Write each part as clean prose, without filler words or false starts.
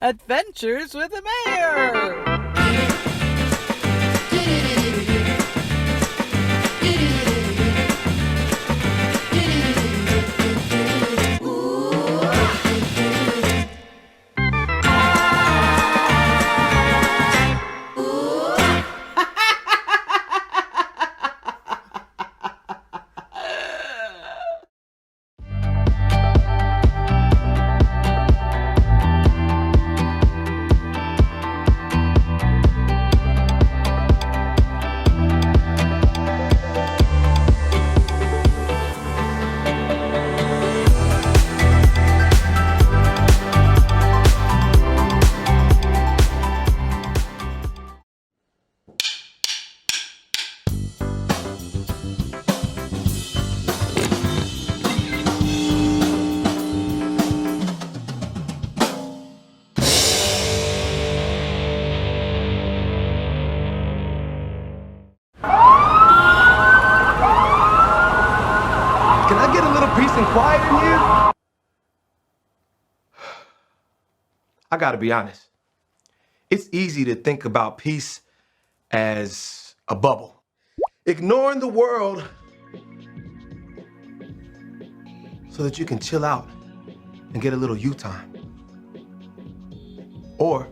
Adventures with the Mayor! Can I get a little peace and quiet in here? I gotta be honest. It's easy to think about peace as a bubble. Ignoring the world so that you can chill out and get a little you time. Or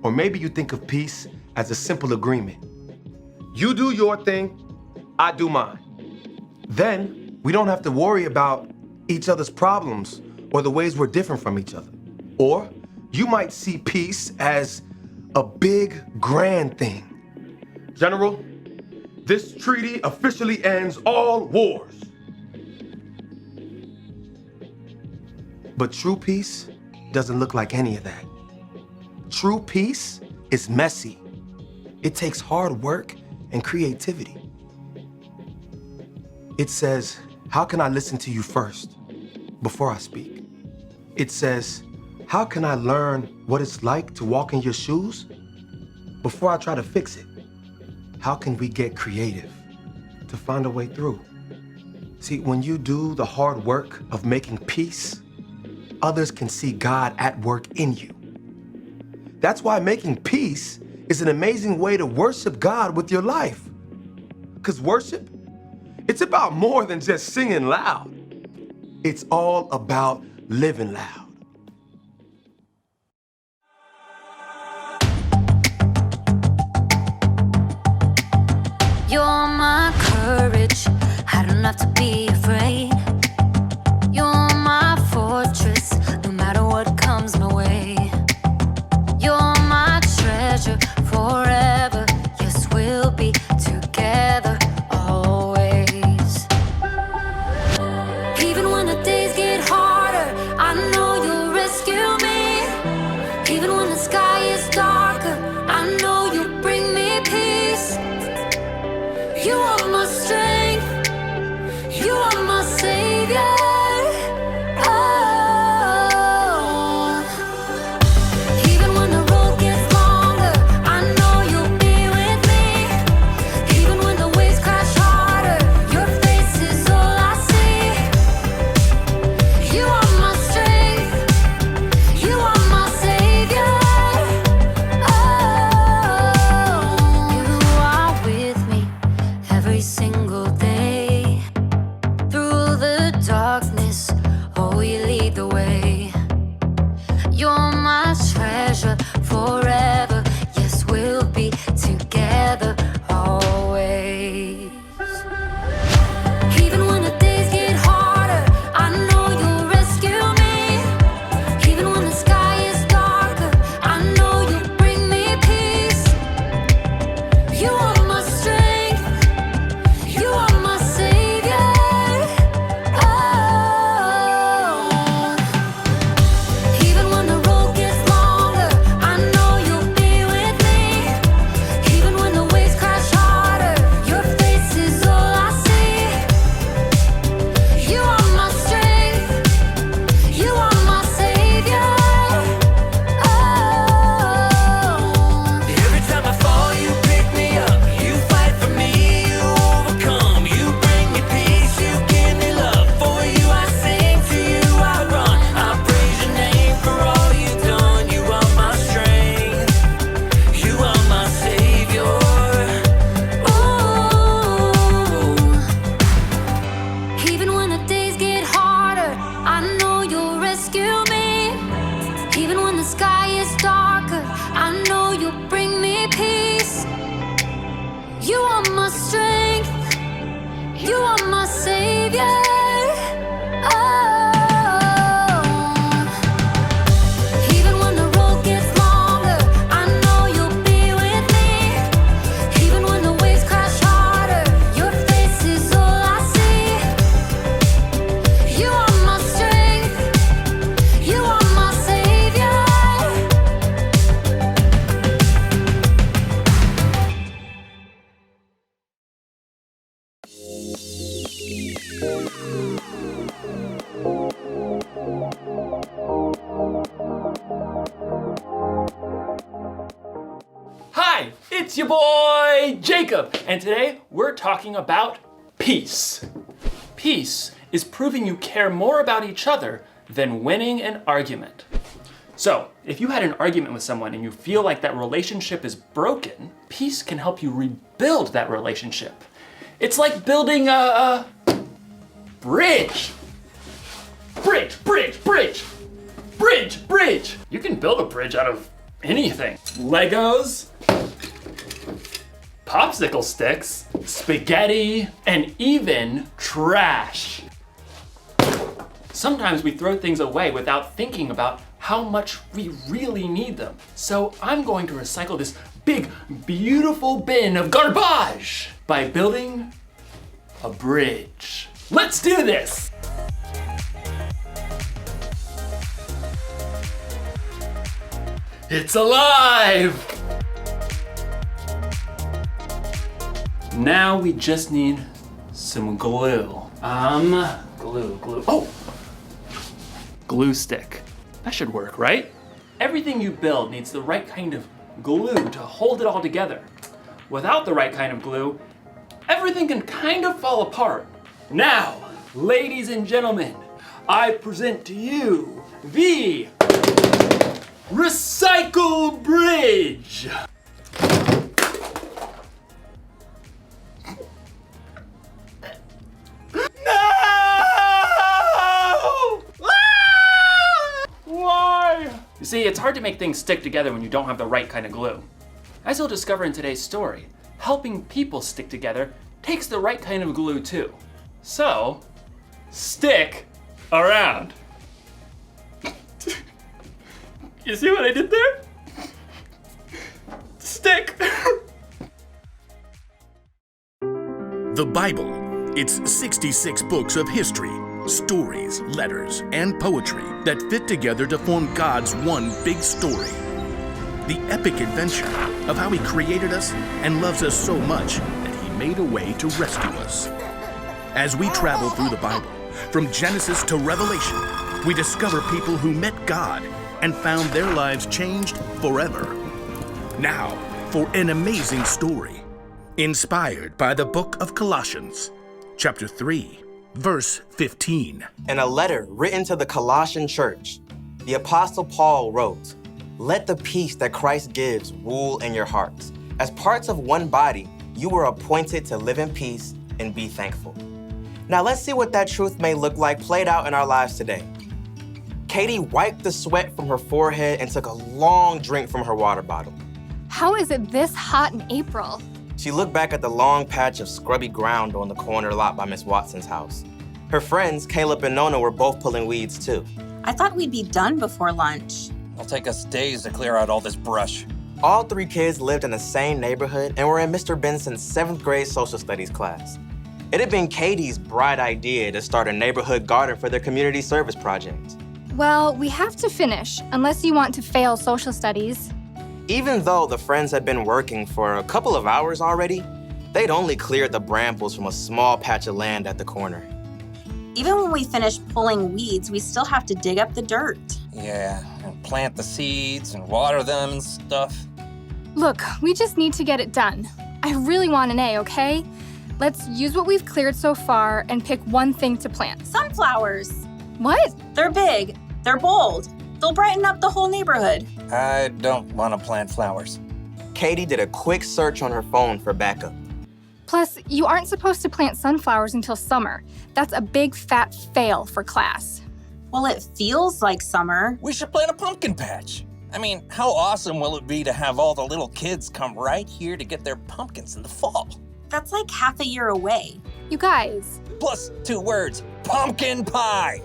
maybe you think of peace as a simple agreement. You do your thing, I do mine. Then we don't have to worry about each other's problems or the ways we're different from each other. Or you might see peace as a big, grand thing. General, this treaty officially ends all wars. But true peace doesn't look like any of that. True peace is messy. It takes hard work and creativity. It says, how can I listen to you first before I speak? It says, how can I learn what it's like to walk in your shoes before I try to fix it? How can we get creative to find a way through? See, when you do the hard work of making peace, others can see God at work in you. That's why making peace is an amazing way to worship God with your life. Because worship, it's about more than just singing loud. It's all about living loud. You're my courage, I don't have to be afraid. You're my fortress, no matter what comes my way. You're my treasure forever, yes, we'll be together always. Even when the days get harder, I know you'll rescue me. Even when the sky is darker, I know you'll bring me peace. You are my strength, you are my savior. Oh. Even when the road gets longer, I know you'll be with me. Even when the waves crash harder, your face is all I see. It's your boy, Jacob, and today we're talking about peace. Peace is proving you care more about each other than winning an argument. So, if you had an argument with someone and you feel like that relationship is broken, peace can help you rebuild that relationship. It's like building a bridge. Bridge. You can build a bridge out of anything. Legos, popsicle sticks, spaghetti, and even trash. Sometimes we throw things away without thinking about how much we really need them. So I'm going to recycle this big, beautiful bin of garbage by building a bridge. Let's do this! It's alive! Now we just need some glue. Glue. Oh! Glue stick. That should work, right? Everything you build needs the right kind of glue to hold it all together. Without the right kind of glue, everything can kind of fall apart. Now, ladies and gentlemen, I present to you the Recycle Bridge. You see, it's hard to make things stick together when you don't have the right kind of glue. As you'll discover in today's story, helping people stick together takes the right kind of glue too. So, stick around. You see what I did there? Stick. The Bible. It's 66 books of history, stories, letters, and poetry that fit together to form God's one big story. The epic adventure of how He created us and loves us so much that He made a way to rescue us. As we travel through the Bible, from Genesis to Revelation, we discover people who met God and found their lives changed forever. Now, for an amazing story, inspired by the book of Colossians, chapter 3, verse 15. In a letter written to the Colossian church, the Apostle Paul wrote, "Let the peace that Christ gives rule in your hearts. As parts of one body, you were appointed to live in peace and be thankful." Now let's see what that truth may look like played out in our lives today. Katie wiped the sweat from her forehead and took a long drink from her water bottle. How is it this hot in April? She looked back at the long patch of scrubby ground on the corner lot by Miss Watson's house. Her friends, Caleb and Nona, were both pulling weeds too. I thought we'd be done before lunch. It'll take us days to clear out all this brush. All three kids lived in the same neighborhood and were in Mr. Benson's 7th grade social studies class. It had been Katie's bright idea to start a neighborhood garden for their community service project. Well, we have to finish, unless you want to fail social studies. Even though the friends had been working for a couple of hours already, they'd only cleared the brambles from a small patch of land at the corner. Even when we finish pulling weeds, we still have to dig up the dirt. Yeah, and plant the seeds and water them and stuff. Look, we just need to get it done. I really want an A, okay? Let's use what we've cleared so far and pick one thing to plant. Sunflowers. What? They're big. They're bold. They'll brighten up the whole neighborhood. I don't want to plant flowers. Katie did a quick search on her phone for backup. Plus, you aren't supposed to plant sunflowers until summer. That's a big fat fail for class. Well, it feels like summer. We should plant a pumpkin patch. I mean, how awesome will it be to have all the little kids come right here to get their pumpkins in the fall? That's like half a year away. You guys. Plus 2 words, pumpkin pie.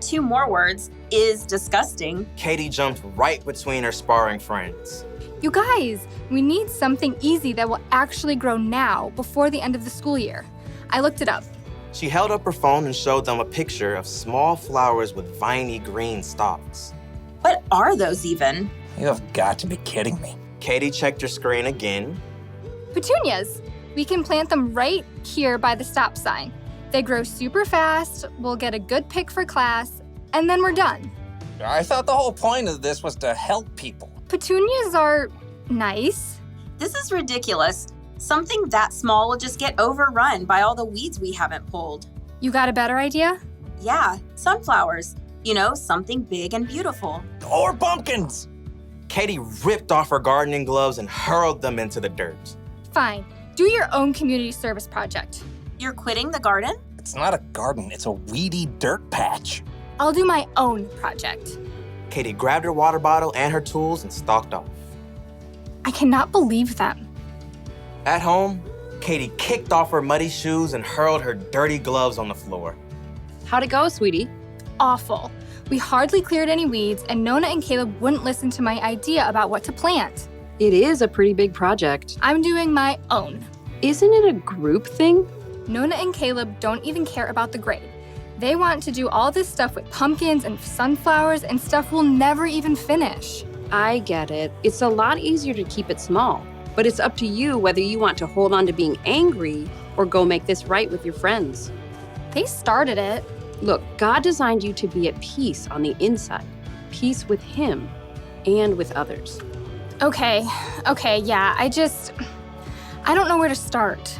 2 more words, is disgusting. Katie jumped right between her sparring friends. You guys, we need something easy that will actually grow now before the end of the school year. I looked it up. She held up her phone and showed them a picture of small flowers with viney green stalks. What are those even? You have got to be kidding me. Katie checked her screen again. Petunias. We can plant them right here by the stop sign. They grow super fast, we'll get a good pick for class, and then we're done. I thought the whole point of this was to help people. Petunias are nice. This is ridiculous. Something that small will just get overrun by all the weeds we haven't pulled. You got a better idea? Yeah, sunflowers. You know, something big and beautiful. Or pumpkins. Katie ripped off her gardening gloves and hurled them into the dirt. Fine. Do your own community service project. You're quitting the garden? It's not a garden, it's a weedy dirt patch. I'll do my own project. Katie grabbed her water bottle and her tools and stalked off. I cannot believe them. At home, Katie kicked off her muddy shoes and hurled her dirty gloves on the floor. How'd it go, sweetie? Awful. We hardly cleared any weeds, and Nona and Caleb wouldn't listen to my idea about what to plant. It is a pretty big project. I'm doing my own. Isn't it a group thing? Nona and Caleb don't even care about the grade. They want to do all this stuff with pumpkins and sunflowers and stuff we'll never even finish. I get it. It's a lot easier to keep it small, but it's up to you whether you want to hold on to being angry or go make this right with your friends. They started it. Look, God designed you to be at peace on the inside, peace with Him and with others. Okay, yeah, I don't know where to start.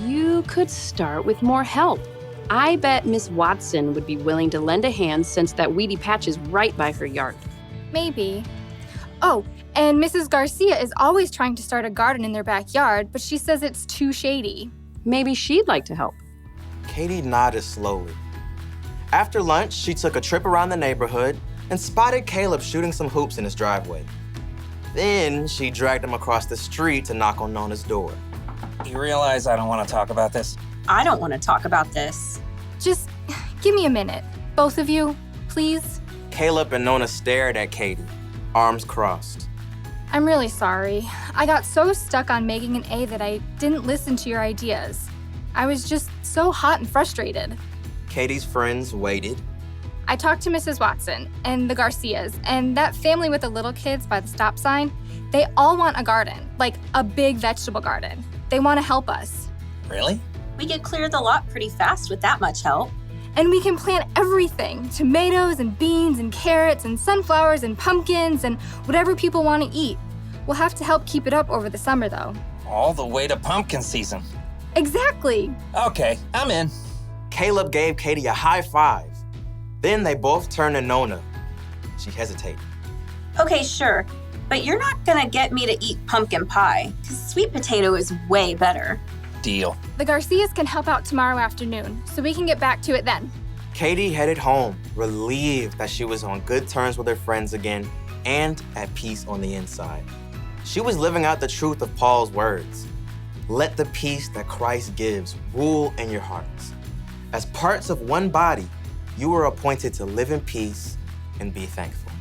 You could start with more help. I bet Miss Watson would be willing to lend a hand since that weedy patch is right by her yard. Maybe. Oh, and Mrs. Garcia is always trying to start a garden in their backyard, but she says it's too shady. Maybe she'd like to help. Katie nodded slowly. After lunch, she took a trip around the neighborhood and spotted Caleb shooting some hoops in his driveway. Then she dragged him across the street to knock on Nona's door. You realize I don't want to talk about this? I don't want to talk about this. Just give me a minute. Both of you, please. Caleb and Nona stared at Katie, arms crossed. I'm really sorry. I got so stuck on making an A that I didn't listen to your ideas. I was just so hot and frustrated. Katie's friends waited. I talked to Mrs. Watson and the Garcias and that family with the little kids by the stop sign. They all want a garden, like a big vegetable garden. They want to help us. Really? We could clear the lot pretty fast with that much help. And we can plant everything, tomatoes and beans and carrots and sunflowers and pumpkins and whatever people want to eat. We'll have to help keep it up over the summer though. All the way to pumpkin season. Exactly. Okay, I'm in. Caleb gave Katie a high five. Then they both turned to Nona. She hesitated. Okay, sure, but you're not gonna get me to eat pumpkin pie, because sweet potato is way better. Deal. The Garcias can help out tomorrow afternoon, so we can get back to it then. Katie headed home, relieved that she was on good terms with her friends again and at peace on the inside. She was living out the truth of Paul's words. Let the peace that Christ gives rule in your hearts. As parts of one body, you were appointed to live in peace and be thankful.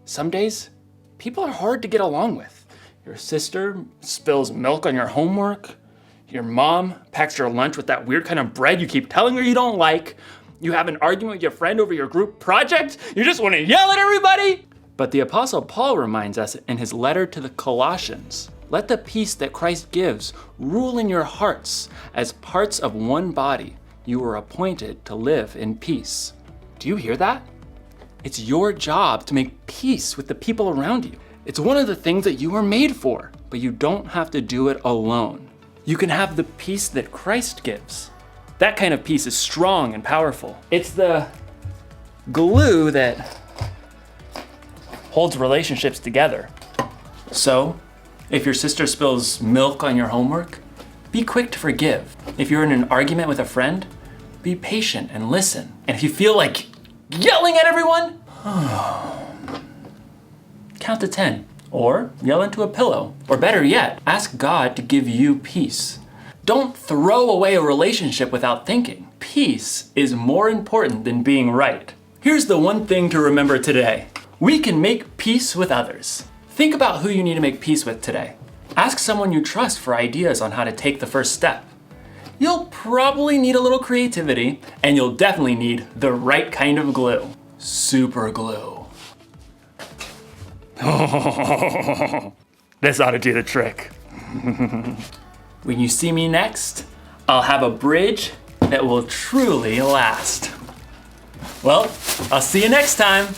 Some days, people are hard to get along with. Your sister spills milk on your homework. Your mom packs your lunch with that weird kind of bread you keep telling her you don't like. You have an argument with your friend over your group project. You just want to yell at everybody. But the Apostle Paul reminds us in his letter to the Colossians, let the peace that Christ gives rule in your hearts. As parts of one body, you were appointed to live in peace. Do you hear that? It's your job to make peace with the people around you. It's one of the things that you were made for, but you don't have to do it alone. You can have the peace that Christ gives. That kind of peace is strong and powerful. It's the glue that holds relationships together. So, if your sister spills milk on your homework, be quick to forgive. If you're in an argument with a friend, be patient and listen. And if you feel like yelling at everyone, count to 10, or yell into a pillow. Or better yet, ask God to give you peace. Don't throw away a relationship without thinking. Peace is more important than being right. Here's the one thing to remember today. We can make peace with others. Think about who you need to make peace with today. Ask someone you trust for ideas on how to take the first step. You'll probably need a little creativity, and you'll definitely need the right kind of glue. Super glue. This ought to do the trick. When you see me next, I'll have a bridge that will truly last. Well, I'll see you next time.